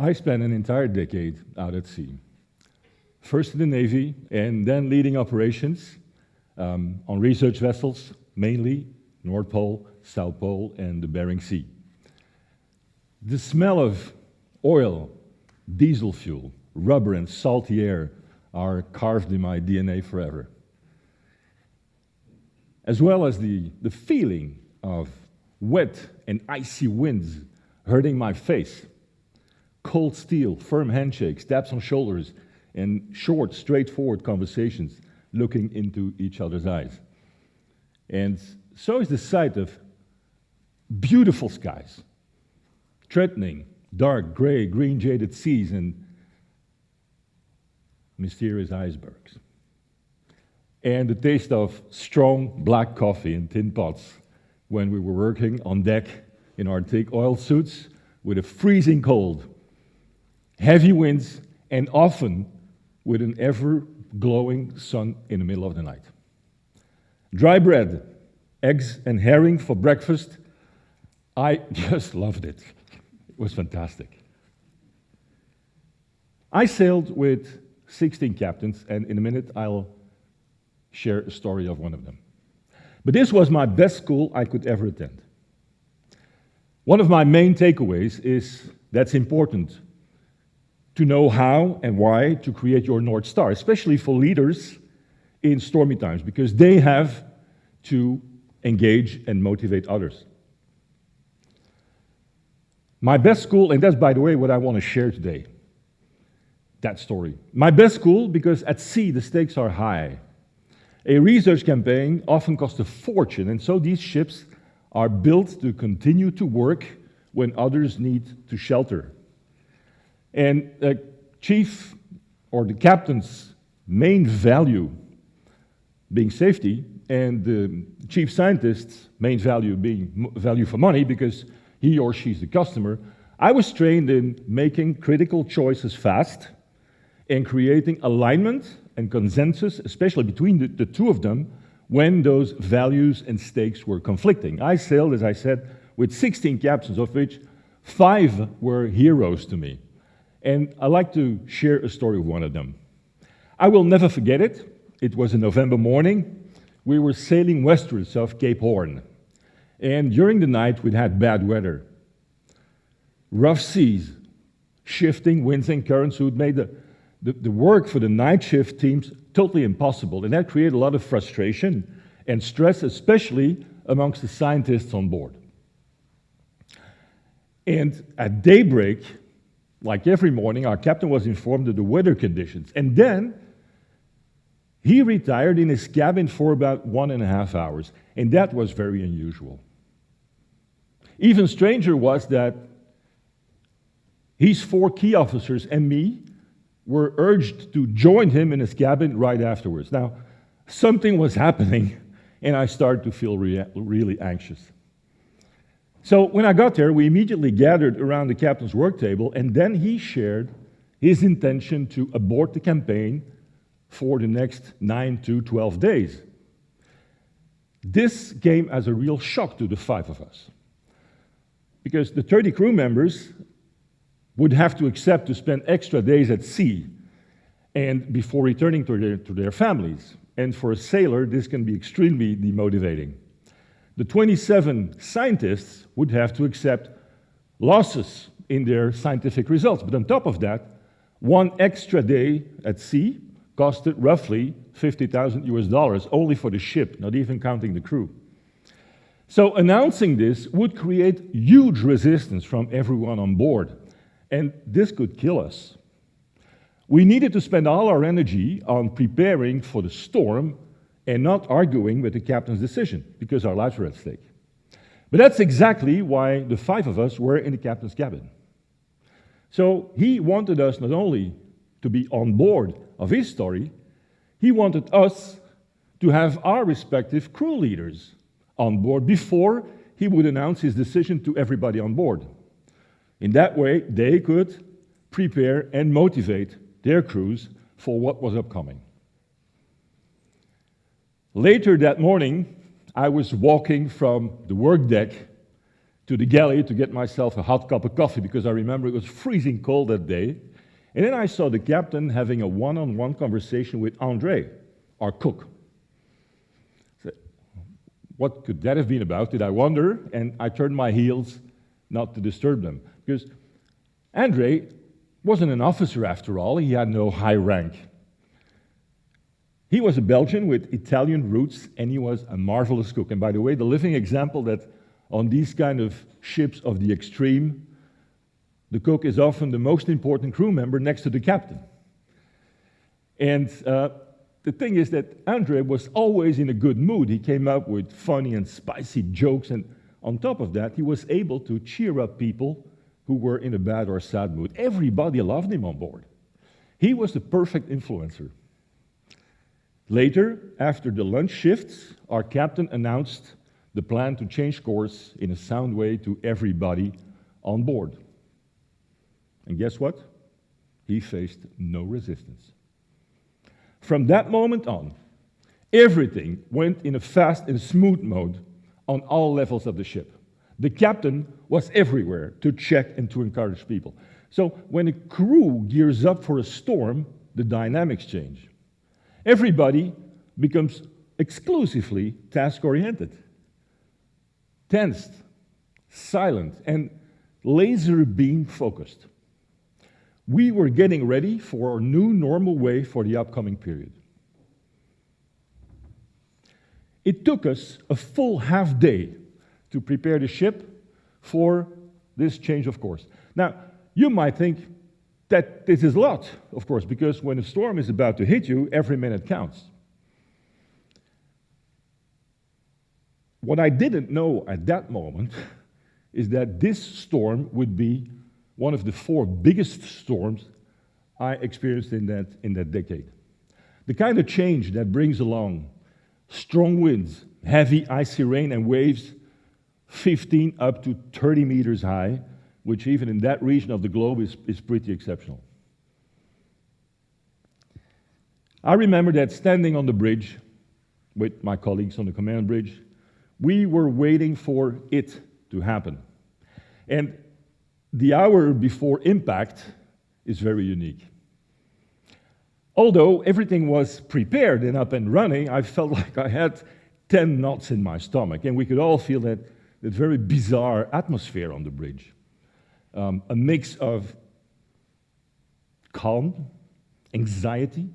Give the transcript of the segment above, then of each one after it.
I spent an entire decade out at sea. First in the Navy, and then leading operations on research vessels, mainly North Pole, South Pole, and the Bering Sea. The smell of oil, diesel fuel, rubber, and salty air are carved in my DNA forever. As well as the feeling of wet and icy winds hurting my face, cold steel, firm handshakes, taps on shoulders, and short, straightforward conversations looking into each other's eyes. And so is the sight of beautiful skies, threatening, dark, gray, green jaded seas, and mysterious icebergs. And the taste of strong black coffee in tin pots when we were working on deck in our thick oil suits with a freezing cold, heavy winds, and often with an ever-glowing sun in the middle of the night. Dry bread, eggs and herring for breakfast, I just loved it. It was fantastic. I sailed with 16 captains, and in a minute I'll share a story of one of them. But this was my best school I could ever attend. One of my main takeaways is that's important to know how and why to create your North Star, especially for leaders in stormy times, because they have to engage and motivate others. My best school, and that's, by the way, what I want to share today, that story. My best school, because at sea the stakes are high. A research campaign often costs a fortune, and so these ships are built to continue to work when others need to shelter. And the chief or the captain's main value being safety, and the chief scientist's main value being value for money because he or she's the customer, I was trained in making critical choices fast and creating alignment and consensus, especially between the two of them, when those values and stakes were conflicting. I sailed, as I said, with 16 captains, of which 5 were heroes to me. And I'd like to share a story of one of them. I will never forget it. It was a November morning. We were sailing westwards of Cape Horn. And during the night, we'd had bad weather. Rough seas, shifting winds and currents would make the work for the night shift teams totally impossible. And that created a lot of frustration and stress, especially amongst the scientists on board. And at daybreak, like every morning, our captain was informed of the weather conditions. And then he retired in his cabin for about 1.5 hours. And that was very unusual. Even stranger was that his 4 key officers and me were urged to join him in his cabin right afterwards. Now, something was happening, and I started to feel really anxious. So when I got there, we immediately gathered around the captain's work table, and then he shared his intention to abort the campaign for the next 9 to 12 days. This came as a real shock to the 5 of us, because the 30 crew members would have to accept to spend extra days at sea and before returning to their families. And for a sailor, this can be extremely demotivating. The 27 scientists would have to accept losses in their scientific results. But on top of that, 1 extra day at sea costed roughly $50,000 only for the ship, not even counting the crew. So announcing this would create huge resistance from everyone on board. And this could kill us. We needed to spend all our energy on preparing for the storm and not arguing with the captain's decision, because our lives were at stake. But that's exactly why the 5 of us were in the captain's cabin. So he wanted us not only to be on board of his story, he wanted us to have our respective crew leaders on board before he would announce his decision to everybody on board. In that way, they could prepare and motivate their crews for what was upcoming. Later that morning, I was walking from the work deck to the galley to get myself a hot cup of coffee because I remember it was freezing cold that day. And then I saw the captain having a one-on-one conversation with Andre, our cook. So, what could that have been about, did I wonder? And I turned my heels not to disturb them. Because Andre wasn't an officer after all, he had no high rank. He was a Belgian with Italian roots, and he was a marvelous cook. And by the way, the living example that on these kind of ships of the extreme, the cook is often the most important crew member next to the captain. And the thing is that Andre was always in a good mood. He came up with funny and spicy jokes, and on top of that, he was able to cheer up people who were in a bad or sad mood. Everybody loved him on board. He was the perfect influencer. Later, after the lunch shifts, our captain announced the plan to change course in a sound way to everybody on board. And guess what? He faced no resistance. From that moment on, everything went in a fast and smooth mode on all levels of the ship. The captain was everywhere to check and to encourage people. So when a crew gears up for a storm, the dynamics change. Everybody becomes exclusively task-oriented, tensed, silent, and laser beam focused. We were getting ready for our new normal way for the upcoming period. It took us a full half day to prepare the ship for this change of course. Now, you might think that this is a lot, of course, because when a storm is about to hit you, every minute counts. What I didn't know at that moment is that this storm would be one of the 4 biggest storms I experienced in that decade. The kind of change that brings along strong winds, heavy icy rain, and waves 15 up to 30 meters high, which even in that region of the globe is pretty exceptional. I remember that standing on the bridge with my colleagues on the command bridge, we were waiting for it to happen. And the hour before impact is very unique. Although everything was prepared and up and running, I felt like I had 10 knots in my stomach, and we could all feel that very bizarre atmosphere on the bridge. A mix of calm, anxiety,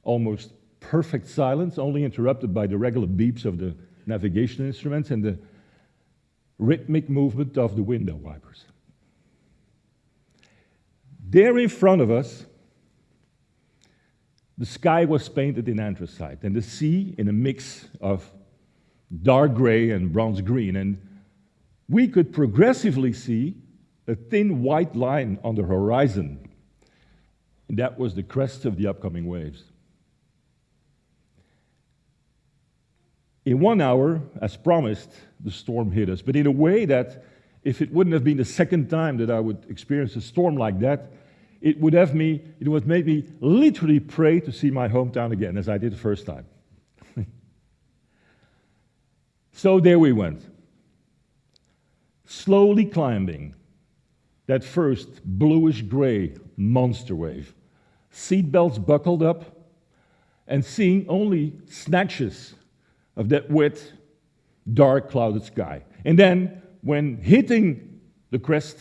almost perfect silence, only interrupted by the regular beeps of the navigation instruments and the rhythmic movement of the window wipers. There in front of us, the sky was painted in anthracite, and the sea in a mix of dark gray and bronze green, and we could progressively see a thin white line on the horizon. And that was the crest of the upcoming waves. In 1 hour, as promised, the storm hit us, but in a way that if it wouldn't have been the second time that I would experience a storm like that, it would made me literally pray to see my hometown again, as I did the first time. So there we went, slowly climbing that first bluish-gray monster wave, seatbelts buckled up, and seeing only snatches of that wet, dark, clouded sky. And then, when hitting the crest,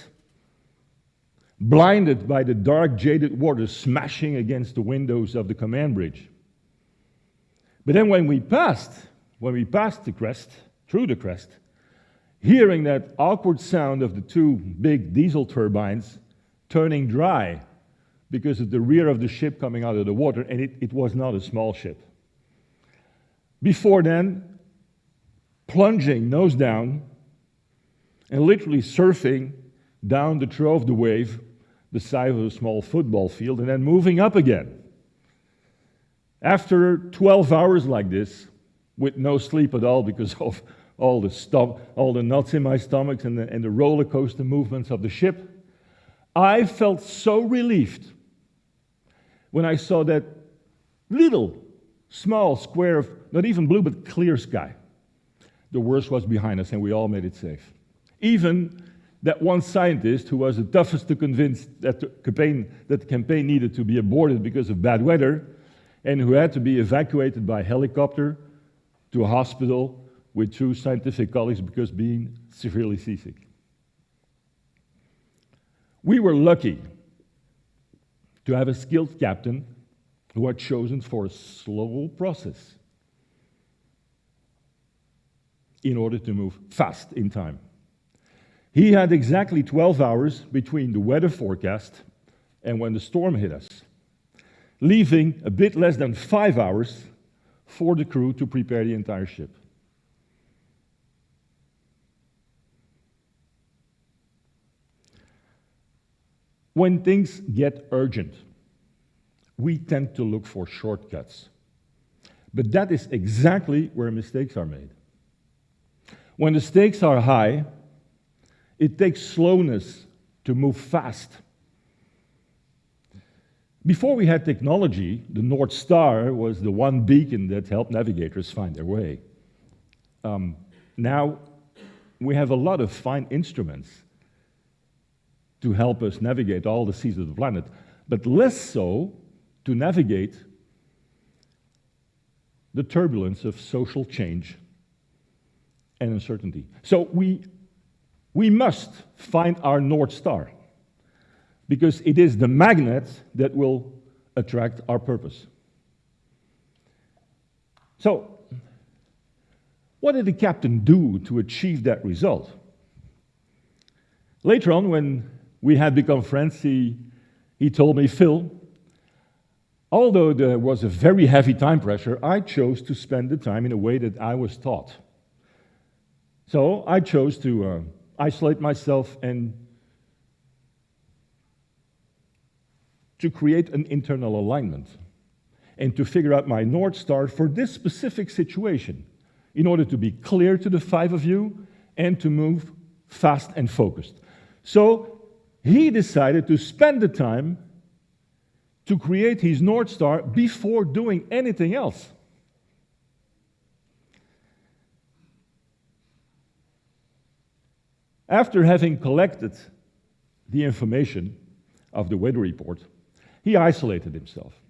blinded by the dark, jaded water smashing against the windows of the command bridge. But then when we passed the crest, through the crest, hearing that awkward sound of the 2 big diesel turbines turning dry because of the rear of the ship coming out of the water, and it was not a small ship. Before then, plunging nose down and literally surfing down the trough of the wave, the size of a small football field, and then moving up again. After 12 hours like this, with no sleep at all because of all the knots in my stomach and the roller coaster movements of the ship, I felt so relieved when I saw that little, small square of not even blue but clear sky. The worst was behind us and we all made it safe. Even that one scientist who was the toughest to convince that the campaign needed to be aborted because of bad weather, and who had to be evacuated by helicopter to a hospital with 2 scientific colleagues because being severely seasick. We were lucky to have a skilled captain who had chosen for a slow process in order to move fast in time. He had exactly 12 hours between the weather forecast and when the storm hit us, leaving a bit less than 5 hours for the crew to prepare the entire ship. When things get urgent, we tend to look for shortcuts. But that is exactly where mistakes are made. When the stakes are high, it takes slowness to move fast. Before we had technology, the North Star was the one beacon that helped navigators find their way. Now, we have a lot of fine instruments to help us navigate all the seas of the planet, but less so to navigate the turbulence of social change and uncertainty. So we must find our North Star, because it is the magnet that will attract our purpose. So, what did the captain do to achieve that result? Later on, when we had become friends, he told me, "Phil, although there was a very heavy time pressure, I chose to spend the time in a way that I was taught. So I chose to isolate myself and to create an internal alignment and to figure out my North Star for this specific situation in order to be clear to the 5 of you and to move fast and focused." So he decided to spend the time to create his North Star before doing anything else. After having collected the information of the weather report, he isolated himself,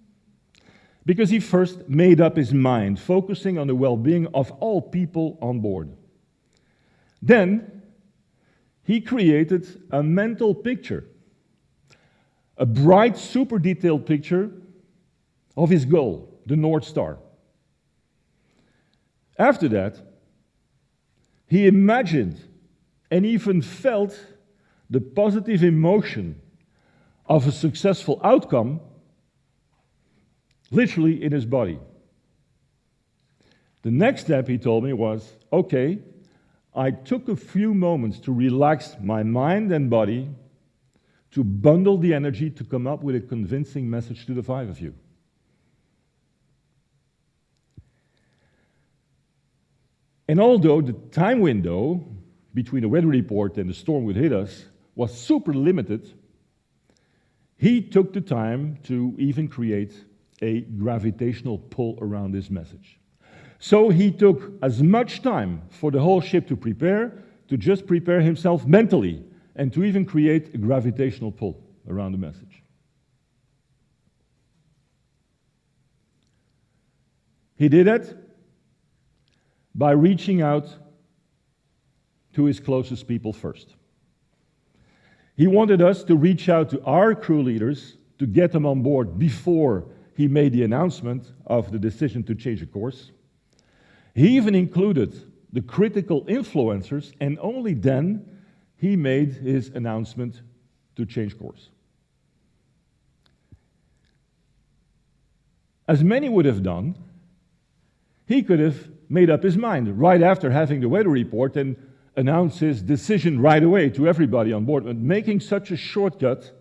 because he first made up his mind, focusing on the well-being of all people on board. Then, he created a mental picture, a bright, super detailed picture of his goal, the North Star. After that, he imagined and even felt the positive emotion of a successful outcome literally in his body. The next step, he told me, was, okay, I took a few moments to relax my mind and body, to bundle the energy to come up with a convincing message to the 5 of you. And although the time window between the weather report and the storm would hit us was super limited, he took the time to even create a gravitational pull around this message. So he took as much time for the whole ship to just prepare himself mentally, and to even create a gravitational pull around the message. He did it by reaching out to his closest people first. He wanted us to reach out to our crew leaders to get them on board before he made the announcement of the decision to change the course. He even included the critical influencers, and only then he made his announcement to change course. As many would have done, he could have made up his mind right after having the weather report and announce his decision right away to everybody on board. But making such a shortcut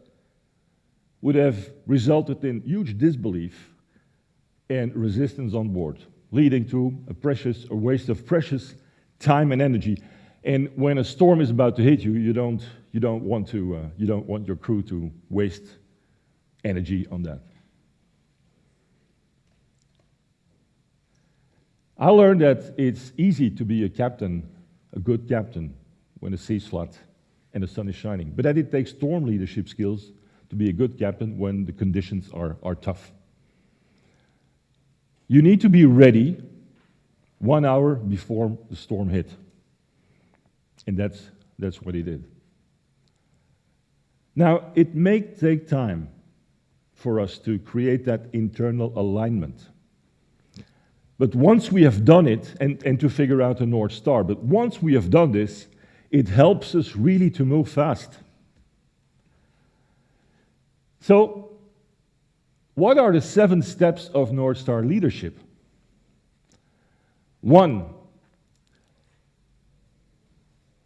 would have resulted in huge disbelief and resistance on board, leading to a waste of precious time and energy. And when a storm is about to hit you, you don't want your crew to waste energy on that. I learned that it's easy to be a captain, a good captain, when the sea's flat and the sun is shining, but that it takes storm leadership skills to be a good captain when the conditions are tough. You need to be ready 1 hour before the storm hit. And that's what he did. Now, it may take time for us to create that internal alignment. But once we have done it, and to figure out the North Star, but once we have done this, it helps us really to move fast. So, what are the 7 steps of North Star leadership? 1,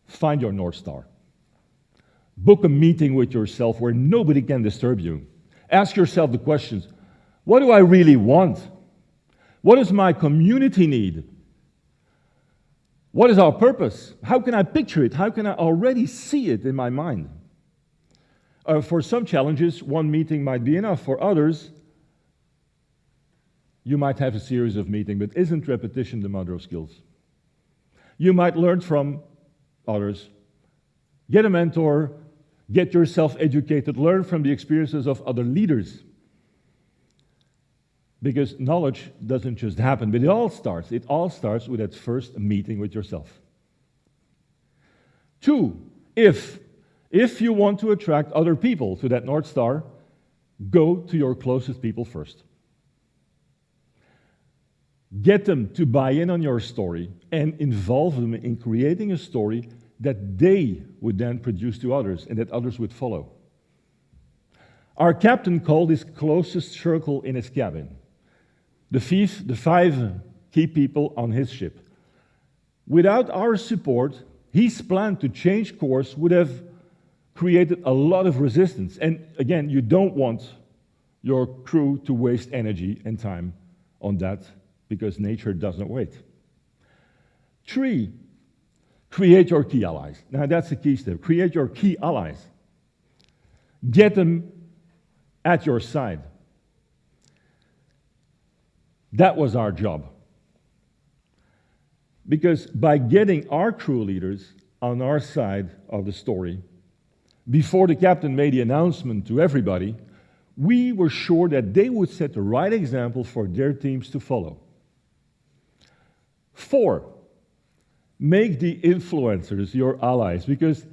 find your North Star. Book a meeting with yourself where nobody can disturb you. Ask yourself the questions, what do I really want? What does my community need? What is our purpose? How can I picture it? How can I already see it in my mind? For some challenges, 1 meeting might be enough. For others, you might have a series of meetings, but isn't repetition the mother of skills? You might learn from others. Get a mentor, get yourself educated, learn from the experiences of other leaders. Because knowledge doesn't just happen, but it all starts with that first meeting with yourself. 2, if you want to attract other people to that North Star, go to your closest people first. Get them to buy in on your story and involve them in creating a story that they would then produce to others and that others would follow. Our captain called his closest circle in his cabin the 5 key people on his ship. Without our support, his plan to change course would have created a lot of resistance. And again, you don't want your crew to waste energy and time on that because nature doesn't wait. 3, create your key allies. Now that's the key step. Create your key allies. Get them at your side. That was our job. Because by getting our crew leaders on our side of the story, before the captain made the announcement to everybody, we were sure that they would set the right example for their teams to follow. 4, make the influencers your allies, because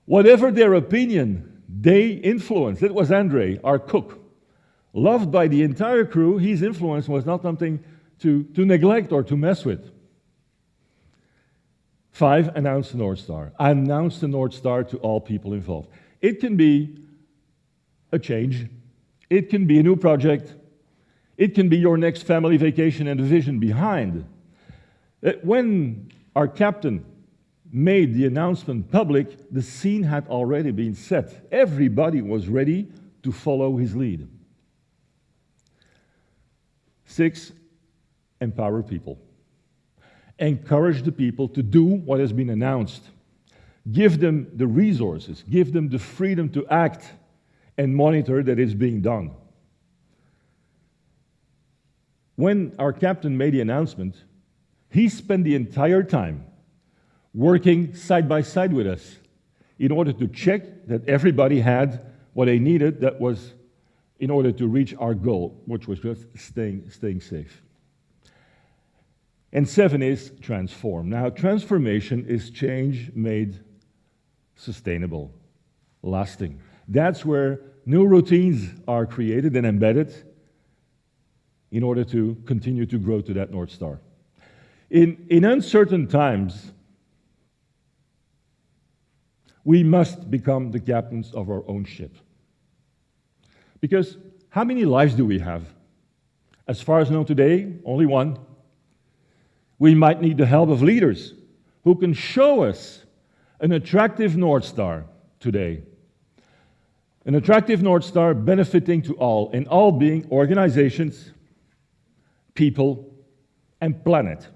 whatever their opinion, they influence. That was Andre, our cook. Loved by the entire crew, his influence was not something to neglect or to mess with. 5, announce the North Star. Announce the North Star to all people involved. It can be a change. It can be a new project. It can be your next family vacation and the vision behind. When our captain made the announcement public, the scene had already been set. Everybody was ready to follow his lead. 6, empower people. Encourage the people to do what has been announced. Give them the resources, give them the freedom to act and monitor that it's being done. When our captain made the announcement, he spent the entire time working side by side with us in order to check that everybody had what they needed, that was in order to reach our goal, which was just staying safe. And 7 is transform. Now, transformation is change made sustainable, lasting. That's where new routines are created and embedded in order to continue to grow to that North Star. In uncertain times, we must become the captains of our own ship. Because how many lives do we have? As far as known today, only one. We might need the help of leaders who can show us an attractive North Star today. An attractive North Star benefiting to all, and all being organizations, people, and planet.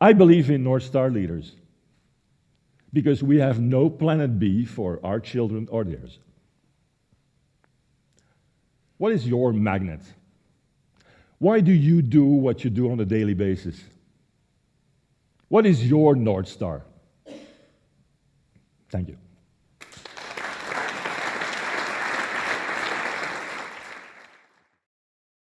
I believe in North Star leaders because we have no planet B for our children or theirs. What is your magnet? Why do you do what you do on a daily basis? What is your North Star? Thank you.